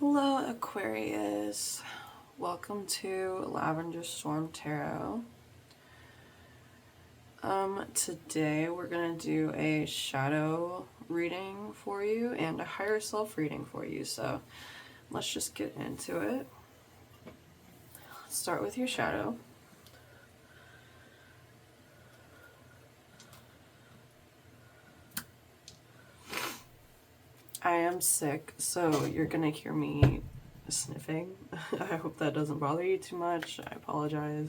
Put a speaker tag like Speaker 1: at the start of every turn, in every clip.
Speaker 1: Hello, Aquarius. Welcome to Lavender Storm Tarot. Today we're going to do a shadow reading for you and a higher self reading for you. So let's just get into it. Let's start with your shadow. I am sick, so you're going to hear me sniffing. I hope that doesn't bother you too much. I apologize.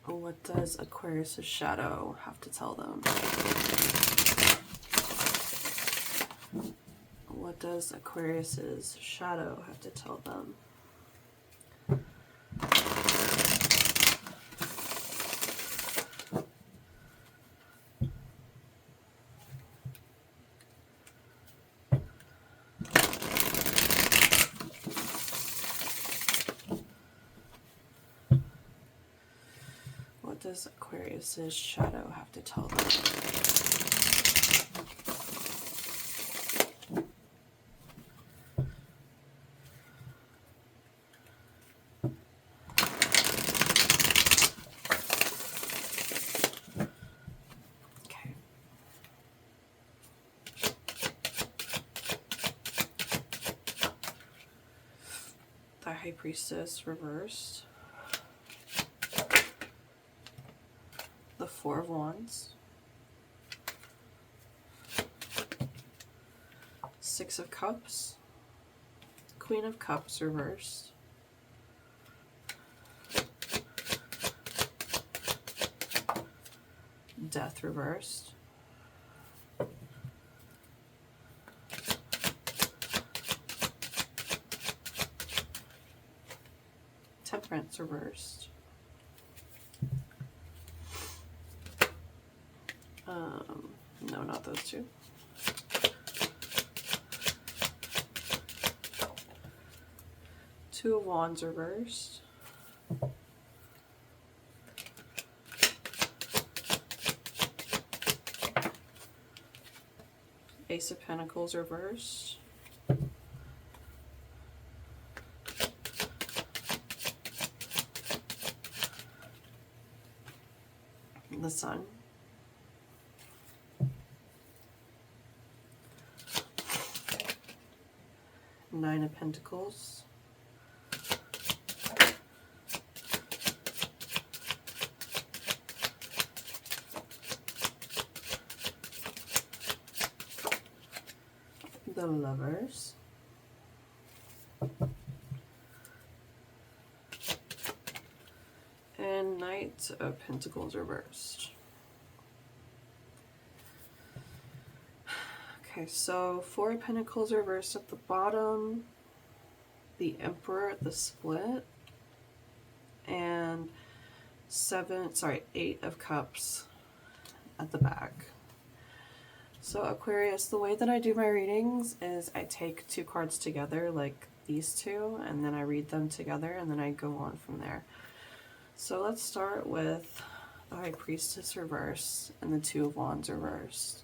Speaker 1: What does Aquarius' shadow have to tell them? What does Aquarius' shadow have to tell them? What does Aquarius' shadow have to tell them? Okay. The High Priestess reversed. The Four of Wands. Six of Cups. Queen of Cups reversed. Death reversed. Temperance reversed. No, not those two. Two of Wands reversed. Ace of Pentacles reversed. The Sun. Nine of Pentacles. The Lovers. And Knight of Pentacles reversed. Okay, so Four of Pentacles reversed at the bottom, the Emperor at the split, and Eight of Cups at the back. So Aquarius, the way that I do my readings is I take two cards together, like these two, and then I read them together, and then I go on from there. So let's start with the High Priestess reversed and the Two of Wands reversed.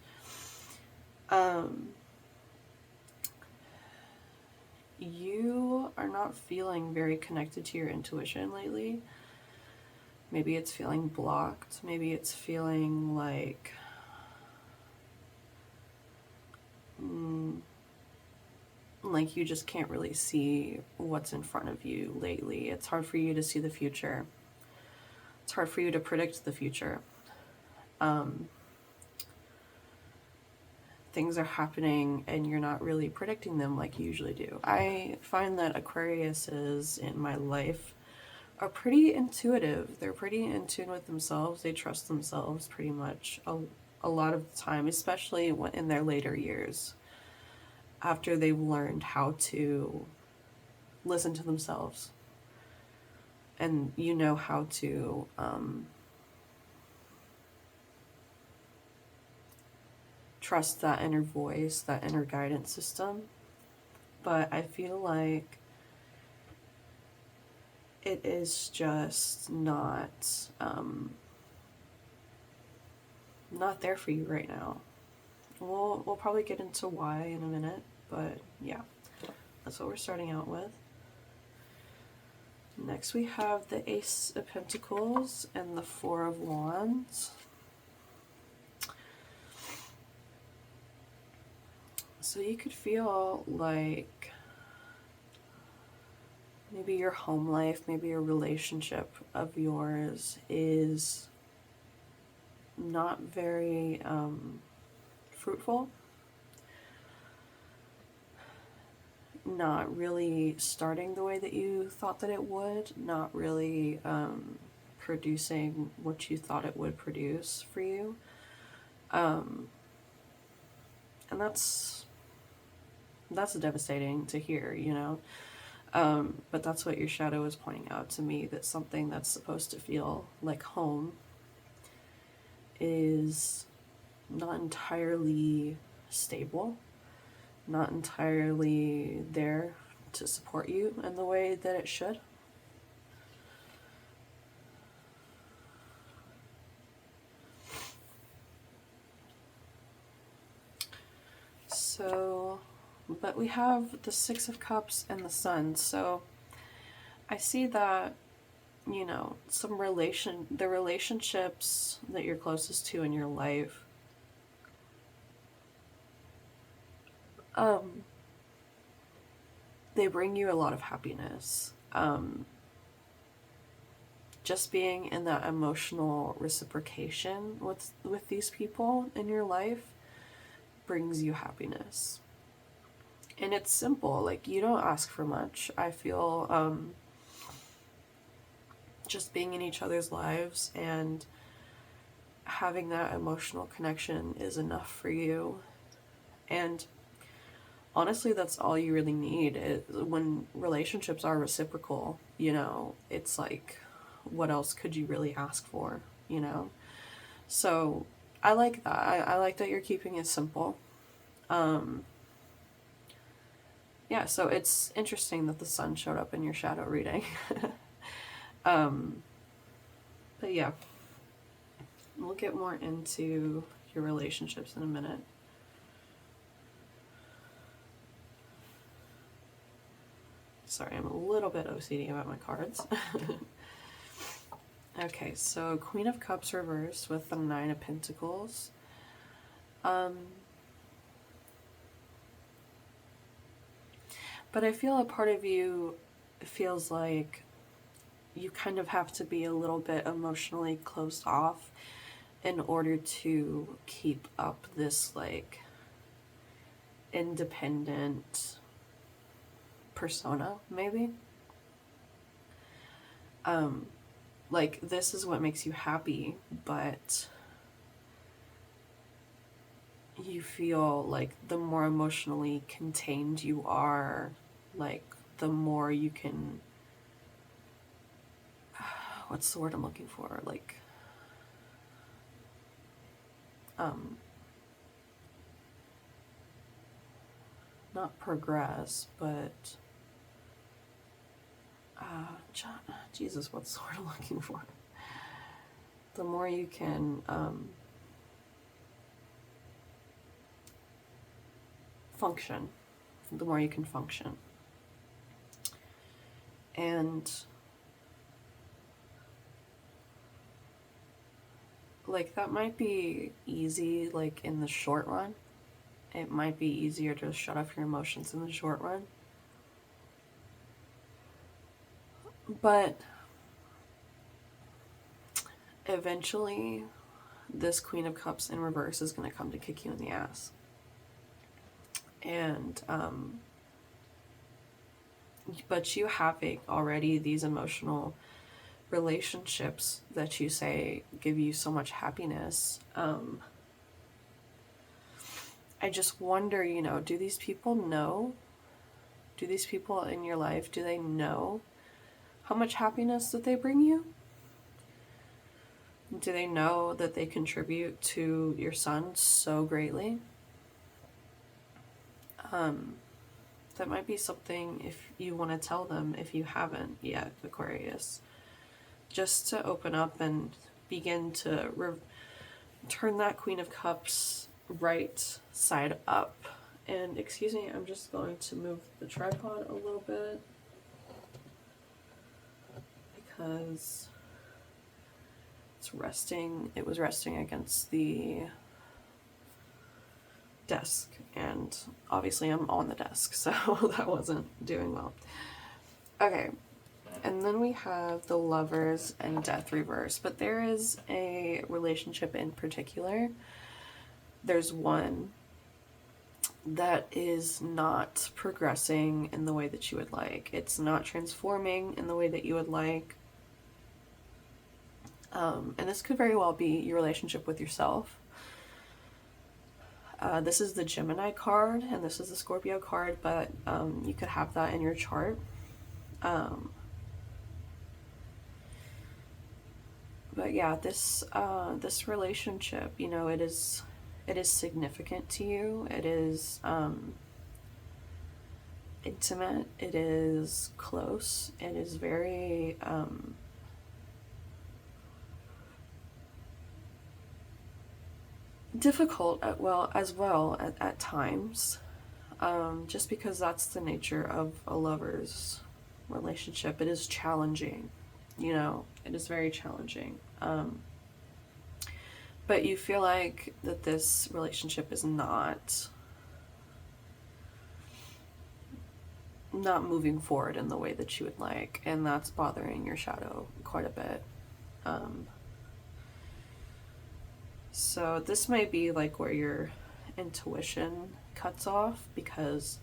Speaker 1: You are not feeling very connected to your intuition lately. Maybe it's feeling blocked. Maybe it's feeling like you just can't really see what's in front of you lately. It's hard for you to see the future. It's hard for you to predict the future. Things are happening and you're not really predicting them like you usually do. I find that Aquariuses in my life are pretty intuitive. They're pretty in tune with themselves. They trust themselves pretty much a lot of the time, especially in their later years, after they've learned how to listen to themselves. And you know how to trust that inner voice, that inner guidance system. But I feel like it is just not there for you right now. We'll probably get into why in a minute, but yeah, that's what we're starting out with. Next we have the Ace of Pentacles and the Four of Wands. So you could feel like maybe your home life, maybe a relationship of yours is not very fruitful, not really starting the way that you thought that it would, not really producing what you thought it would produce for you. And that's devastating to hear, you know. But that's what your shadow is pointing out to me, that something that's supposed to feel like home is not entirely stable, not entirely there to support you in the way that it should. So, but we have the Six of Cups and the Sun. So I see that, you know, the relationships that you're closest to in your life, they bring you a lot of happiness. Just being in that emotional reciprocation with these people in your life brings you happiness. And it's simple, like you don't ask for much. I feel just being in each other's lives and having that emotional connection is enough for you. And honestly, that's all you really need. When relationships are reciprocal, you know, it's like, what else could you really ask for, you know? So I like that. I like that you're keeping it simple. Yeah, so it's interesting that the sun showed up in your shadow reading. But yeah, we'll get more into your relationships in a minute. Sorry, I'm a little bit OCD about my cards. Okay, so Queen of Cups reversed with the Nine of Pentacles. But I feel a part of you feels like you kind of have to be a little bit emotionally closed off in order to keep up this like independent persona, maybe. Like this is what makes you happy, but you feel like the more emotionally contained you are, like the more you can, what's the word I'm looking for? Like, not progress, but, Jesus, what's the word I'm looking for? The more you can, function, the more you can function. And like that might be easy, like in the short run. It might be easier to shut off your emotions in the short run. But eventually, this Queen of Cups in reverse is going to come to kick you in the ass. And, but you having already these emotional relationships that you say give you so much happiness, I just wonder, you know, do these people know? Do these people in your life, do they know how much happiness that they bring you? Do they know that they contribute to your son so greatly? That that might be something if you want to tell them if you haven't yet, Aquarius. Just to open up and begin to turn that Queen of Cups right side up. And excuse me, I'm just going to move the tripod a little bit because it was resting against the desk, and obviously I'm on the desk, so that wasn't doing well. Okay, and then we have the Lovers and Death reverse, but there is a relationship in particular. There's one that is not progressing in the way that you would like. It's not transforming in the way that you would like. And this could very well be your relationship with yourself. This is the Gemini card, and this is the Scorpio card, but you could have that in your chart. But yeah, this relationship, you know, it is significant to you. It is intimate. It is close. It is very difficult at times, just because that's the nature of a lover's relationship. It is challenging, you know, it is very challenging. But you feel like that this relationship is not moving forward in the way that you would like, and that's bothering your shadow quite a bit. So this might be like where your intuition cuts off because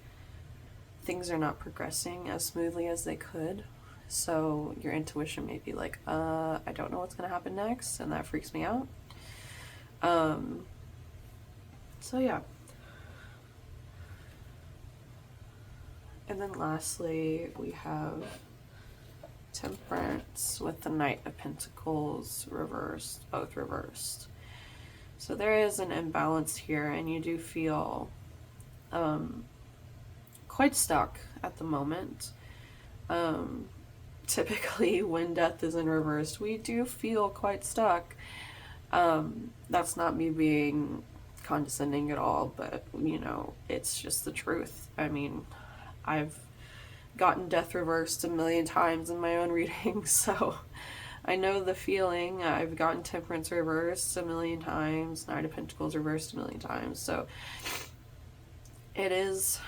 Speaker 1: things are not progressing as smoothly as they could. So your intuition may be like, I don't know what's going to happen next, and that freaks me out. So yeah. And then lastly, we have Temperance with the Knight of Pentacles reversed, both reversed. So there is an imbalance here, and you do feel quite stuck at the moment. Typically, when death is in reversed, we do feel quite stuck. That's not me being condescending at all, but, you know, it's just the truth. I mean, I've gotten death reversed a million times in my own readings, so I know the feeling. I've gotten Temperance reversed a million times, Knight of Pentacles reversed a million times, so it is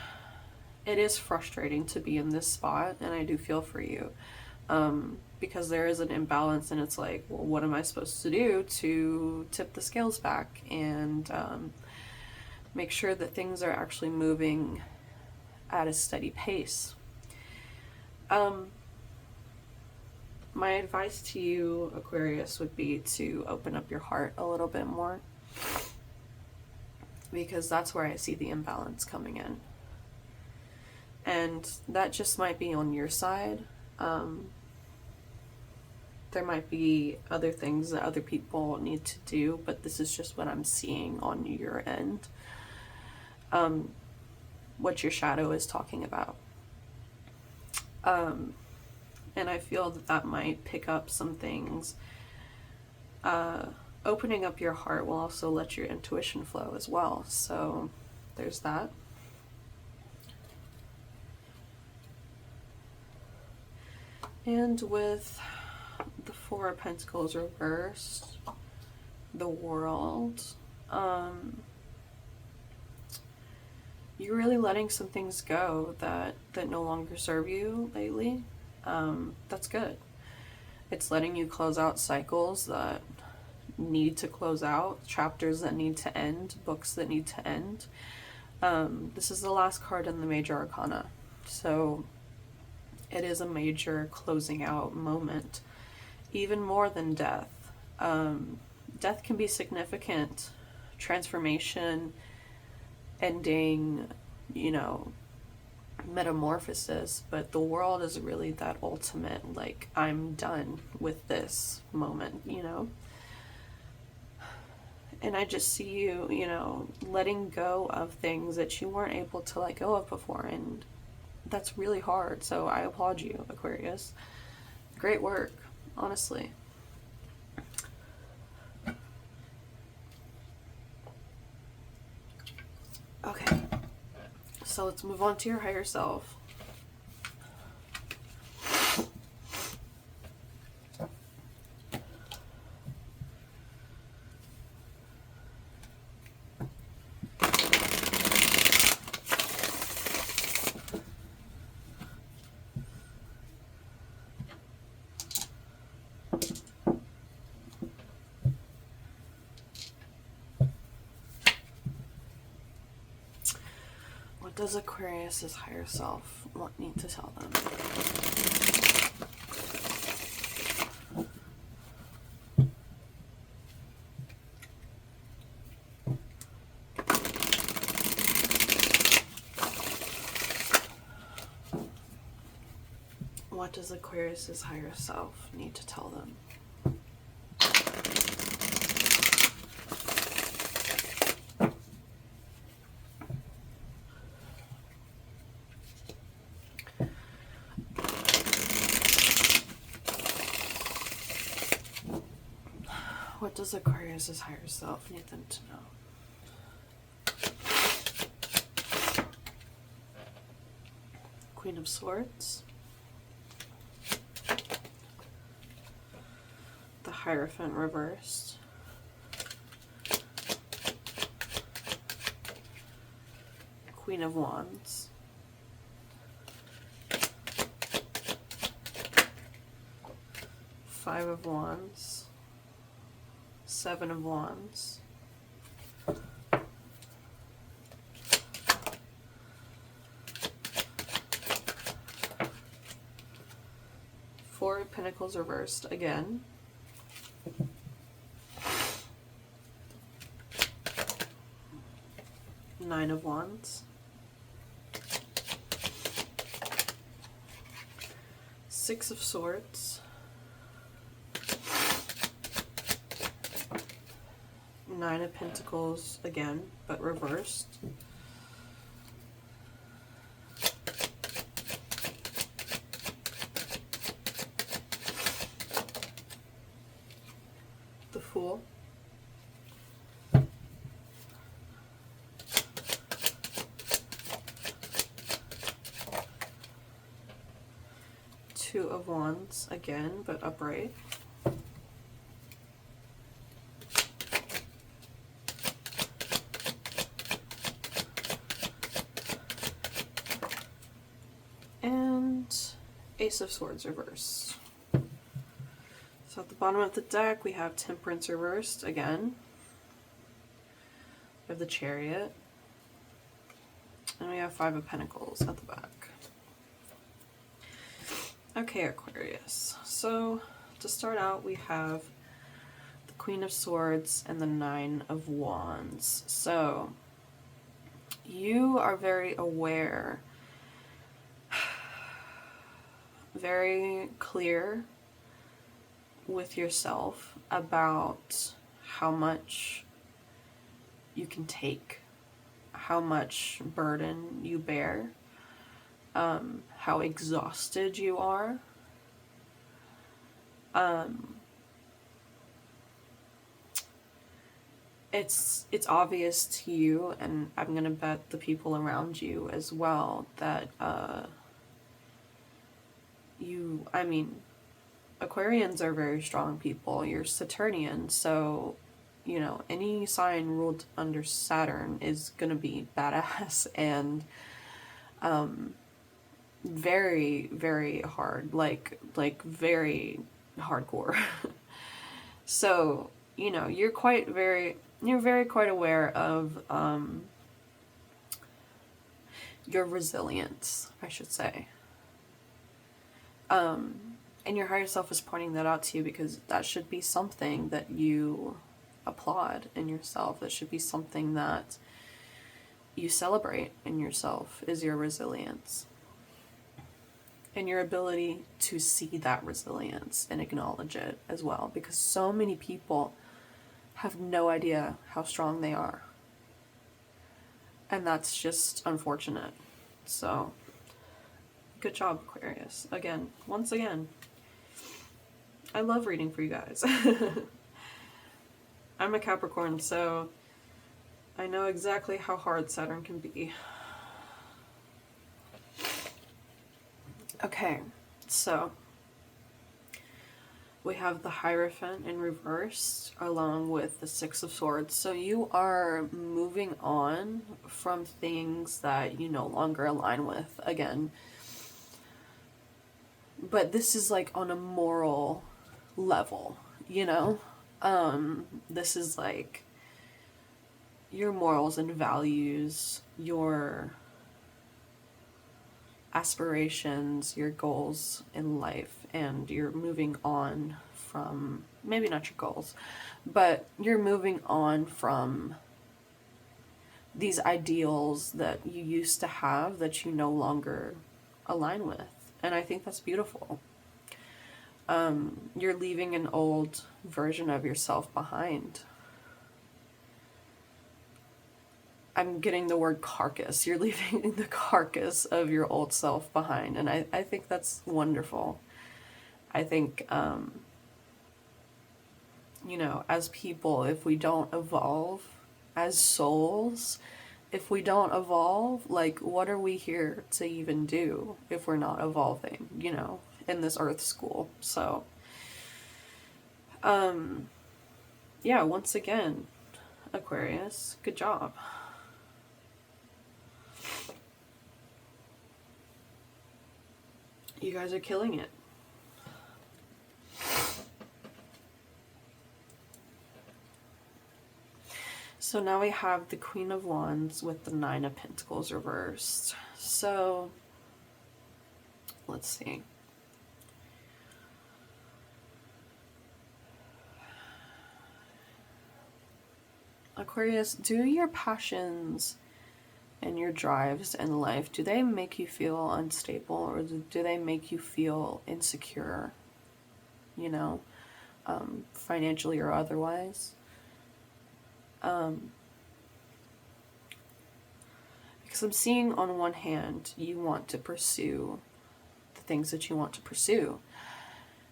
Speaker 1: frustrating to be in this spot, and I do feel for you, because there is an imbalance, and it's like, well, what am I supposed to do to tip the scales back and make sure that things are actually moving at a steady pace? My advice to you, Aquarius, would be to open up your heart a little bit more, because that's where I see the imbalance coming in. And that just might be on your side. There might be other things that other people need to do, but this is just what I'm seeing on your end. What your shadow is talking about. And I feel that that might pick up some things. Opening up your heart will also let your intuition flow as well. So there's that. And with the Four of Pentacles reversed, the World, you're really letting some things go that no longer serve you lately. That's good. It's letting you close out cycles that need to close out, chapters that need to end, books that need to end. This is the last card in the Major Arcana, so it is a major closing out moment, even more than death. Death can be significant, transformation, ending, you know, metamorphosis, but the World is really that ultimate, like, I'm done with this moment, you know? And I just see you, you know, letting go of things that you weren't able to let go of before, and that's really hard. So I applaud you, Aquarius. Great work, honestly. Okay, so let's move on to your higher self. What does Aquarius's higher self need to tell them? What does Aquarius's higher self need to tell them? What does Aquarius's higher self need them to know? Queen of Swords. The Hierophant reversed. Queen of Wands. Five of Wands. Seven of Wands. Four of Pentacles reversed again. Nine of Wands. Six of Swords. Nine of Pentacles again, but reversed. The Fool. Two of Wands again, but upright. Ace of Swords reversed. So at the bottom of the deck we have Temperance reversed again. We have the Chariot. And we have Five of Pentacles at the back. Okay, Aquarius. So to start out we have the Queen of Swords and the Nine of Wands. So you are very aware, very clear with yourself about how much you can take, how much burden you bear, how exhausted you are. It's obvious to you, and I'm gonna bet the people around you as well, that Aquarians are very strong people. You're Saturnian, so, you know, any sign ruled under Saturn is gonna be badass and very, very hard, like very hardcore. So, you know, you're quite aware of your resilience, I should say. And your higher self is pointing that out to you, because that should be something that you applaud in yourself. That should be something that you celebrate in yourself, is your resilience. And your ability to see that resilience and acknowledge it as well, because so many people have no idea how strong they are. And that's just unfortunate. So Good job, Aquarius. Again, once again. I love reading for you guys. I'm a Capricorn, so I know exactly how hard Saturn can be. Okay, so we have the Hierophant in reverse along with the Six of Swords. So you are moving on from things that you no longer align with again. But this is like on a moral level, you know? This is like your morals and values, your aspirations, your goals in life, and you're moving on from, maybe not your goals, but you're moving on from these ideals that you used to have that you no longer align with. And I think that's beautiful. You're leaving an old version of yourself behind. I'm getting the word carcass. You're leaving the carcass of your old self behind. And I think that's wonderful. I think, you know, as people, if we don't evolve as souls, if we don't evolve, like, what are we here to even do if we're not evolving, you know, in this earth school? So, yeah, once again, Aquarius, good job. You guys are killing it. So now we have the Queen of Wands with the Nine of Pentacles reversed. So, let's see. Aquarius, do your passions and your drives in life, do they make you feel unstable, or do they make you feel insecure, you know, financially or otherwise? Because I'm seeing on one hand, you want to pursue the things that you want to pursue.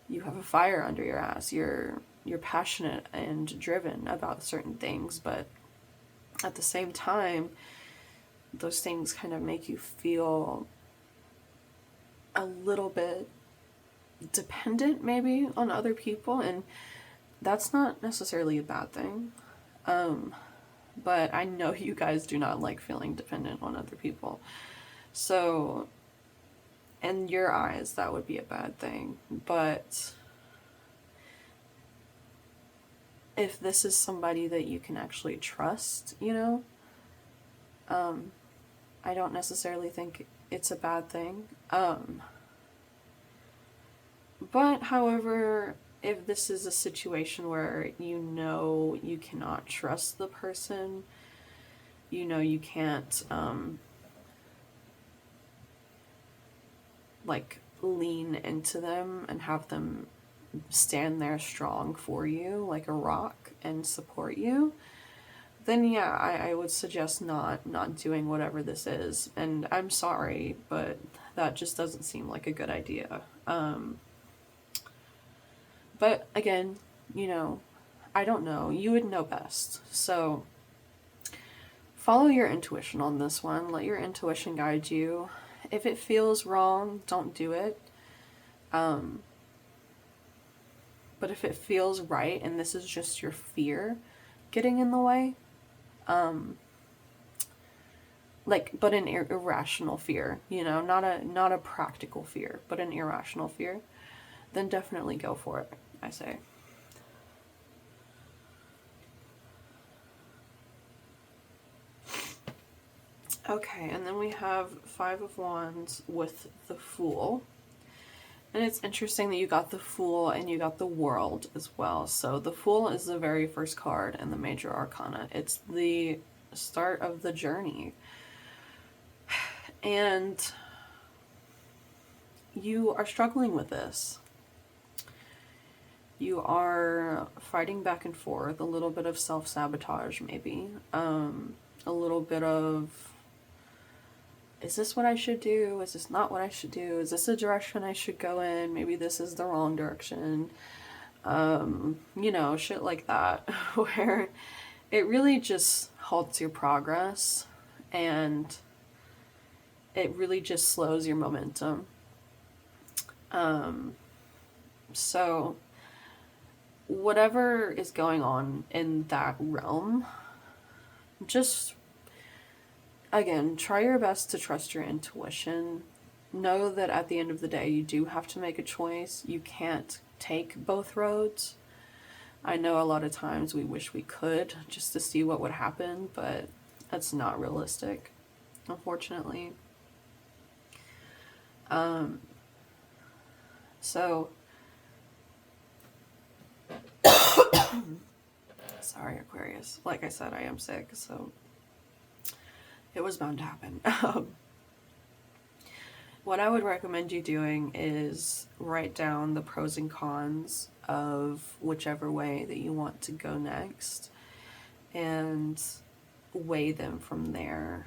Speaker 1: You have a fire under your ass. You're passionate and driven about certain things, but at the same time, those things kind of make you feel a little bit dependent maybe on other people, and that's not necessarily a bad thing. But I know you guys do not like feeling dependent on other people. So, in your eyes, that would be a bad thing. But if this is somebody that you can actually trust, you know, I don't necessarily think it's a bad thing. But, however, if this is a situation where you know you cannot trust the person, you know you can't, like, lean into them and have them stand there strong for you like a rock and support you, then yeah, I would suggest not doing whatever this is. And I'm sorry, but that just doesn't seem like a good idea. But again, you know, I don't know. You would know best. So follow your intuition on this one. Let your intuition guide you. If it feels wrong, don't do it. But if it feels right and this is just your fear getting in the way, like, but an irrational fear, you know, not a practical fear, but an irrational fear, then definitely go for it, I say. Okay, and then we have Five of Wands with the Fool. And it's interesting that you got the Fool and you got the World as well. So the Fool is the very first card in the Major Arcana. It's the start of the journey. And you are struggling with this. You are fighting back and forth, a little bit of self-sabotage maybe, a little bit of is this what I should do? Is this not what I should do? Is this a direction I should go in? Maybe this is the wrong direction. You know, shit like that, where it really just halts your progress and it really just slows your momentum. So whatever is going on in that realm, just again, try your best to trust your intuition. Know that at the end of the day, you do have to make a choice. You can't take both roads. I know a lot of times we wish we could just to see what would happen, but that's not realistic, unfortunately. So, sorry, Aquarius. Like I said, I am sick, so it was bound to happen. What I would recommend you doing is write down the pros and cons of whichever way that you want to go next and weigh them from there.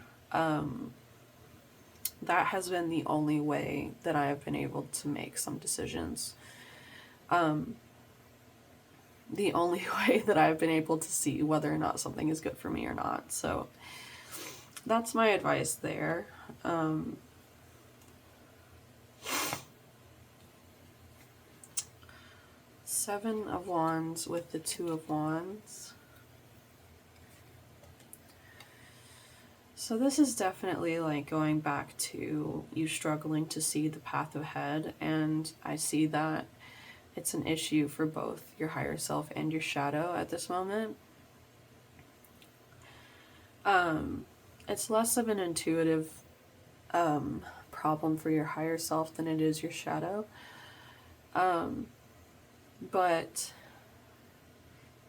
Speaker 1: That has been the only way that I have been able to make some decisions. The only way that I've been able to see whether or not something is good for me or not. So that's my advice there. Seven of Wands with the Two of Wands. So this is definitely like going back to you struggling to see the path ahead, and I see that it's an issue for both your higher self and your shadow at this moment. It's less of an intuitive problem for your higher self than it is your shadow. But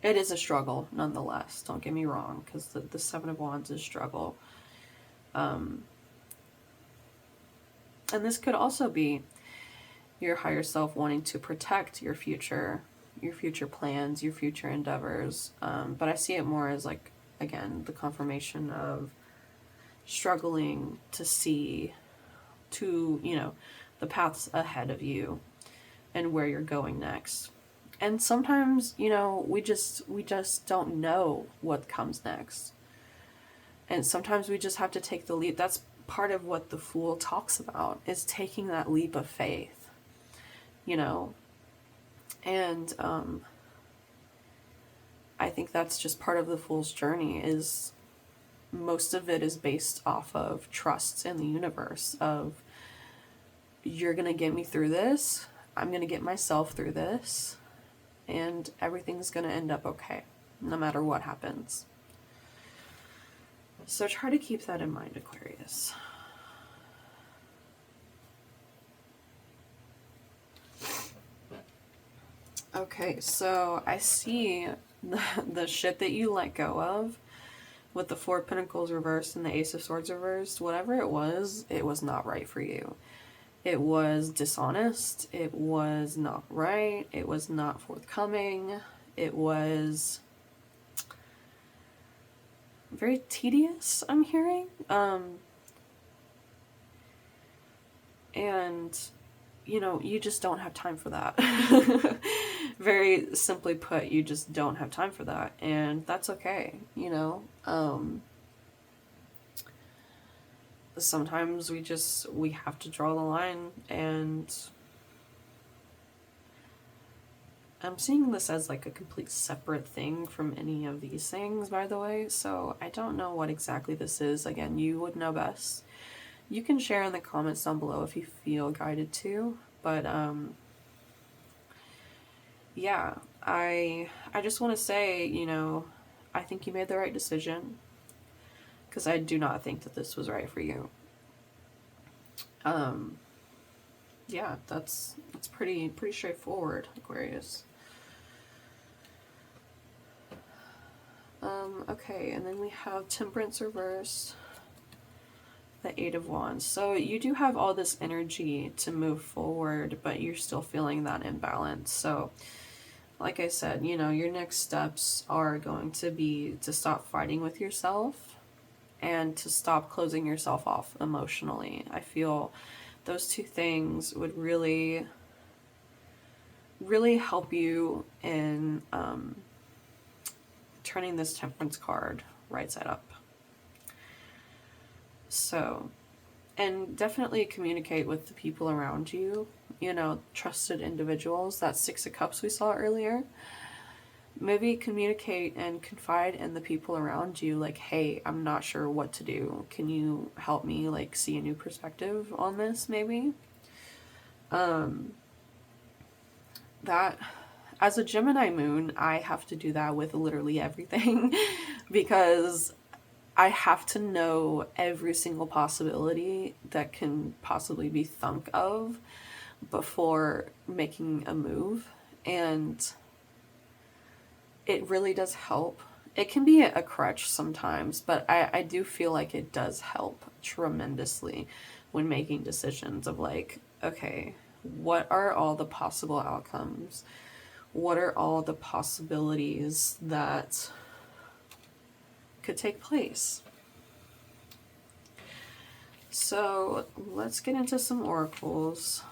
Speaker 1: it is a struggle nonetheless. Don't get me wrong, because the Seven of Wands is struggle. And this could also be your higher self wanting to protect your future plans, your future endeavors. But I see it more as like, again, the confirmation of struggling to see the paths ahead of you and where you're going next. And sometimes, we just don't know what comes next. And sometimes we just have to take the leap. That's part of what the Fool talks about, is taking that leap of faith, And I think that's just part of the Fool's journey, is most of it is based off of trust in the universe of, you're going to get me through this. I'm going to get myself through this. And everything's going to end up okay, no matter what happens. So try to keep that in mind, Aquarius. Okay, so I see the shit that you let go of with the Four of Pentacles reversed and the Ace of Swords reversed. Whatever it was not right for you. It was dishonest. It was not right. It was not forthcoming. It was very tedious, I'm hearing. And, you just don't have time for that. Very simply put, you just don't have time for that. And that's okay, Sometimes we have to draw the line, and I'm seeing this as like a complete separate thing from any of these things, by the way, so I don't know what exactly this is. Again, you would know best. You can share in the comments down below if you feel guided to, but yeah, I just want to say, I think you made the right decision, because I do not think that this was right for you. Yeah, that's pretty straightforward, Aquarius. Okay, and then we have Temperance reversed, the Eight of Wands. So you do have all this energy to move forward, but you're still feeling that imbalance. So like I said, your next steps are going to be to stop fighting with yourself and to stop closing yourself off emotionally. I feel those two things would really, really help you in turning this Temperance card right side up. So, and definitely communicate with the people around you, you know, trusted individuals. That Six of Cups we saw earlier. Maybe communicate and confide in the people around you, like, hey, I'm not sure what to do. Can you help me, like, see a new perspective on this, maybe? That, as a Gemini moon, I have to do that with literally everything because I have to know every single possibility that can possibly be thunk of before making a move. And it really does help. It can be a crutch sometimes, but I do feel like it does help tremendously when making decisions of like, okay, what are all the possible outcomes? What are all the possibilities that could take place? So let's get into some oracles.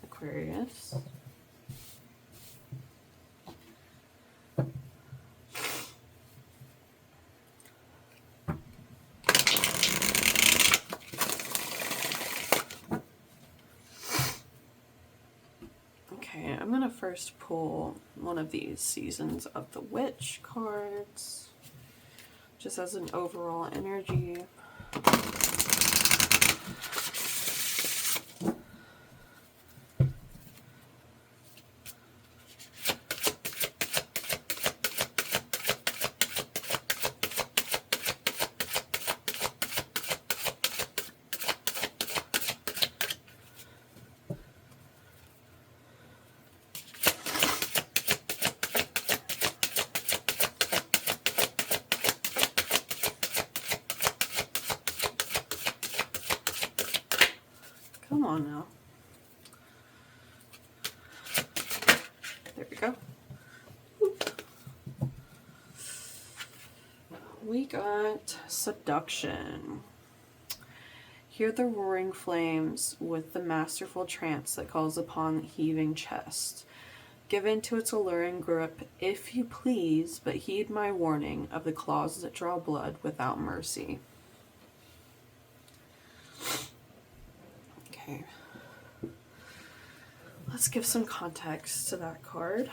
Speaker 1: Aquarius. Okay, I'm gonna first pull one of these Seasons of the Witch cards, just as an overall energy. Come on now. There we go. We got Seduction. Hear the roaring flames with the masterful trance that calls upon the heaving chest. Give in to its alluring grip, if you please, but heed my warning of the claws that draw blood without mercy. Okay. Let's give some context to that card.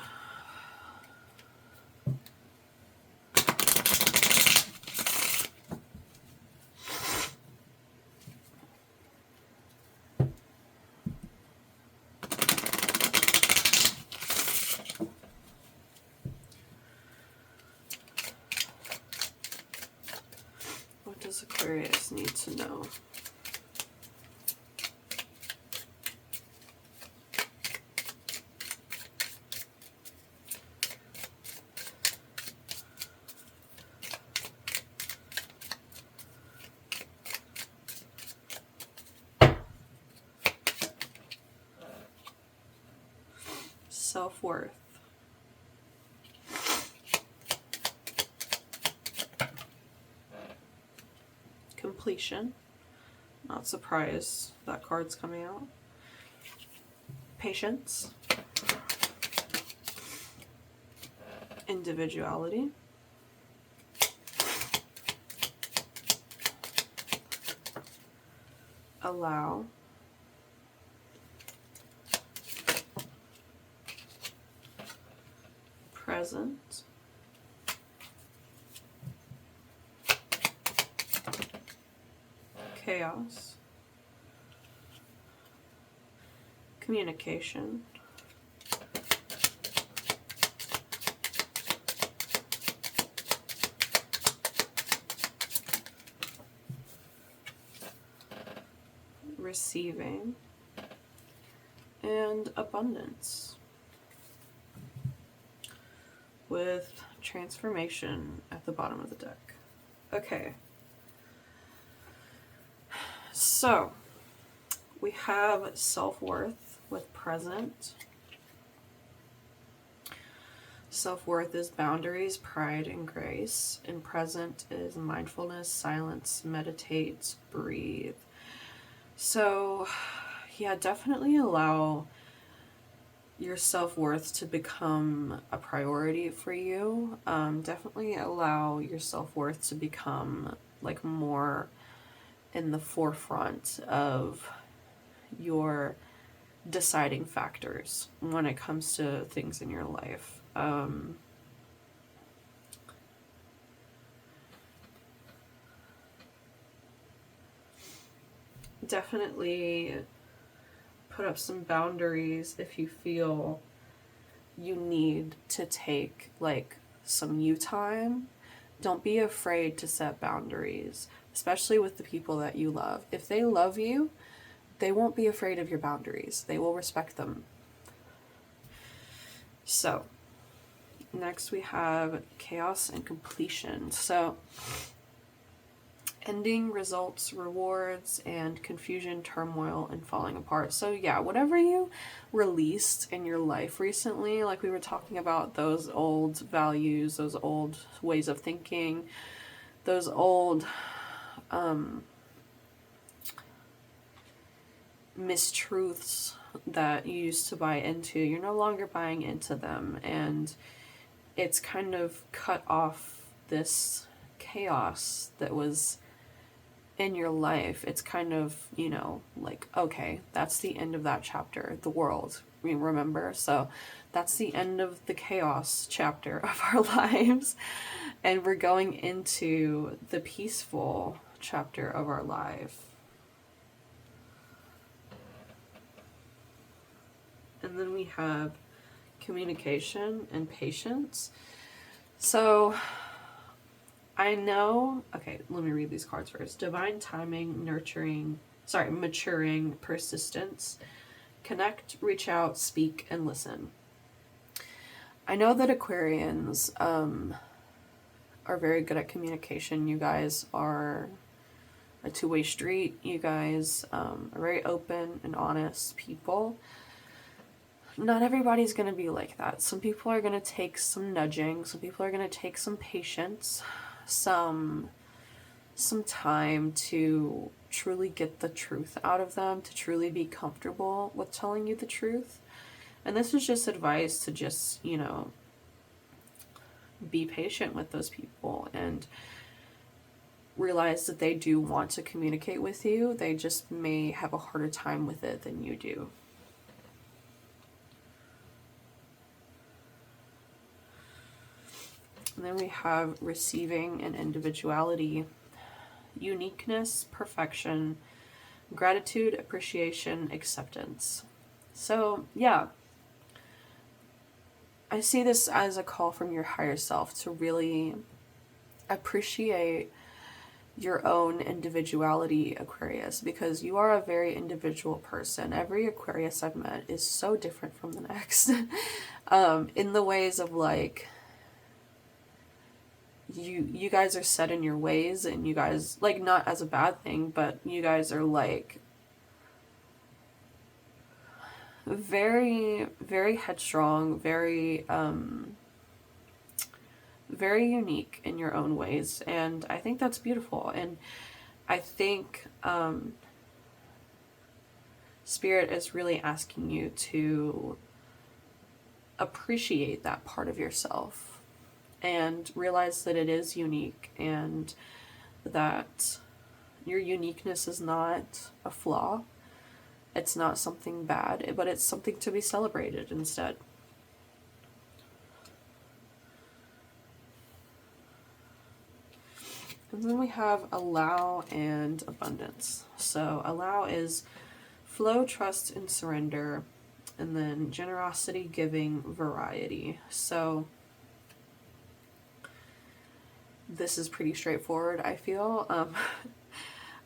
Speaker 1: What does Aquarius need to know? Self-worth. Completion. Not surprised that card's coming out. Patience. Individuality. Allow. Present. Chaos. Communication. Receiving. And abundance. With transformation at the bottom of the deck. Okay. So, we have self-worth with present. Self-worth is boundaries, pride, and grace. And present is mindfulness, silence, meditate, breathe. So, yeah, definitely allow your self-worth to become a priority for you. Definitely allow your self-worth to become like more in the forefront of your deciding factors when it comes to things in your life. Definitely put up some boundaries if you feel you need to take like some you time. Don't be afraid to set boundaries, especially with the people that you love. If they love you, they won't be afraid of your boundaries. They will respect them. So, next we have chaos and completion. So, ending, results, rewards, and confusion, turmoil, and falling apart. So yeah, whatever you released in your life recently, like we were talking about those old values, those old ways of thinking, those old mistruths that you used to buy into, you're no longer buying into them, and it's kind of cut off this chaos that was in your life. It's kind of, you know, like, okay, that's the end of that chapter, the world, remember? So that's the end of the chaos chapter of our lives, and we're going into the peaceful chapter of our life. And then we have communication and patience. So I know, okay, let me read these cards first. Divine timing, maturing, persistence, connect, reach out, speak, and listen. I know that Aquarians are very good at communication. You guys are a two-way street. You guys are very open and honest people. Not everybody's going to be like that. Some people are going to take some nudging. Some people are going to take some patience, some time to truly get the truth out of them, to truly be comfortable with telling you the truth. And this is just advice to just, you know, be patient with those people and realize that they do want to communicate with you. They just may have a harder time with it than you do. And then we have receiving and individuality, uniqueness, perfection, gratitude, appreciation, acceptance. So, yeah, I see this as a call from your higher self to really appreciate your own individuality, Aquarius, because you are a very individual person. Every Aquarius I've met is so different from the next in the ways of like, you guys are set in your ways, and you guys, like, not as a bad thing, but you guys are like very, very headstrong, very very unique in your own ways, and I think that's beautiful. And I think Spirit is really asking you to appreciate that part of yourself and realize that it is unique, and that your uniqueness is not a flaw. It's not something bad, but it's something to be celebrated instead. And then we have allow and abundance. So allow is flow, trust, and surrender. And then generosity, giving, variety. So this is pretty straightforward, I feel.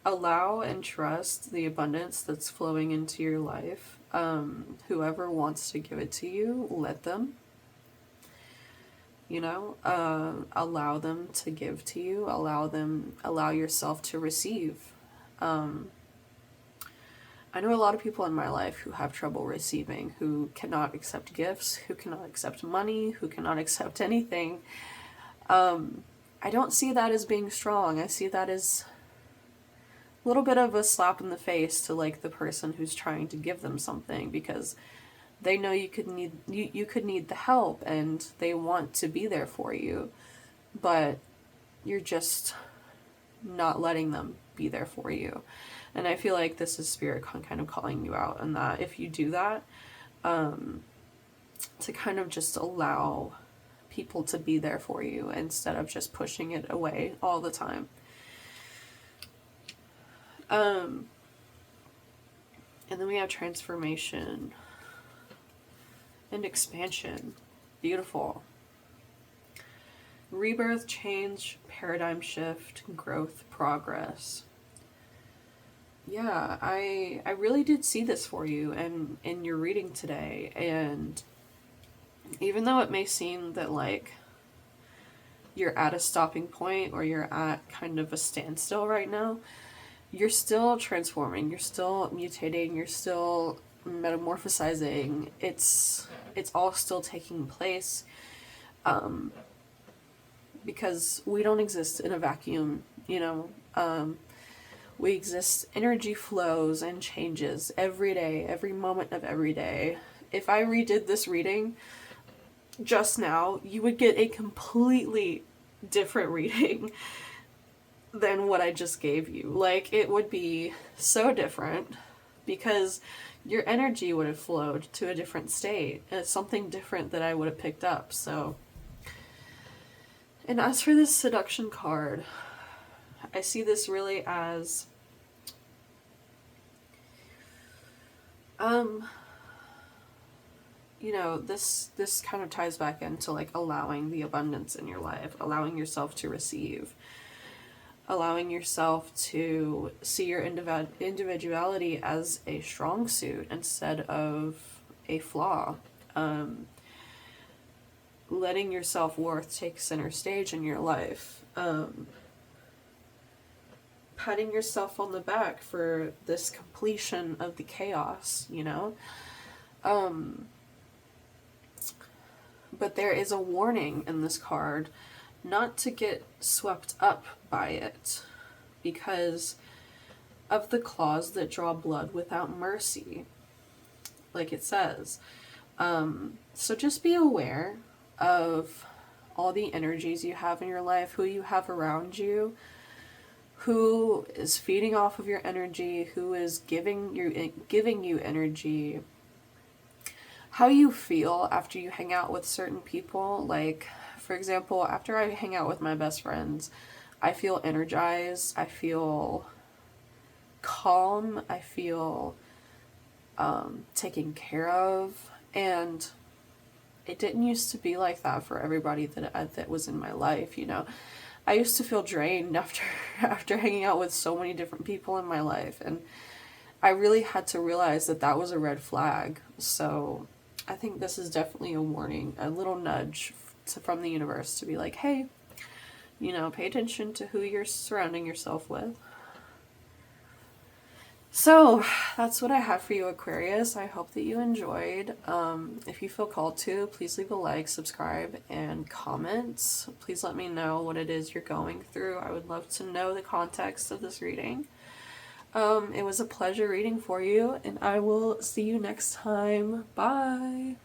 Speaker 1: Allow and trust the abundance that's flowing into your life. Whoever wants to give it to you, let them. You know, allow them to give to you. Allow yourself to receive. I know a lot of people in my life who have trouble receiving, who cannot accept gifts, who cannot accept money, who cannot accept anything. I don't see that as being strong. I see that as a little bit of a slap in the face to like the person who's trying to give them something, because they know you could need the help and they want to be there for you, but you're just not letting them be there for you. And I feel like this is spirit kind of calling you out, and that if you do that, to kind of just allow people to be there for you instead of just pushing it away all the time. And then we have transformation and expansion. Beautiful. Rebirth, change, paradigm shift, growth, progress. Yeah, I really did see this for you and in your reading today. And even though it may seem that like you're at a stopping point or you're at kind of a standstill right now, you're still transforming, you're still mutating, you're still metamorphosizing. It's all still taking place, because we don't exist in a vacuum, you know. We exist, energy flows and changes every day, every moment of every day. If I redid this reading just now, you would get a completely different reading than what I just gave you. Like, it would be so different because your energy would have flowed to a different state. And it's something different that I would have picked up. So, and as for this seduction card, I see this really as you know, this kind of ties back into like allowing the abundance in your life, allowing yourself to receive, allowing yourself to see your individuality as a strong suit instead of a flaw. Letting your self-worth take center stage in your life. Patting yourself on the back for this completion of the chaos, you know? But there is a warning in this card not to get swept up by it because of the claws that draw blood without mercy, like it says. So just be aware of all the energies you have in your life, who you have around you, who is feeding off of your energy, who is giving you energy, how you feel after you hang out with certain people. Like, for example, after I hang out with my best friends, I feel energized, I feel calm, I feel taken care of, and it didn't used to be like that for everybody that was in my life, you know. I used to feel drained after hanging out with so many different people in my life, and I really had to realize that that was a red flag. So I think this is definitely a warning, a little nudge from the universe to be like, hey, you know, pay attention to who you're surrounding yourself with. So that's what I have for you, Aquarius. I hope that you enjoyed. If you feel called to, please leave a like, subscribe, and comment. Please let me know what it is you're going through. I would love to know the context of this reading. It was a pleasure reading for you, and I will see you next time. Bye!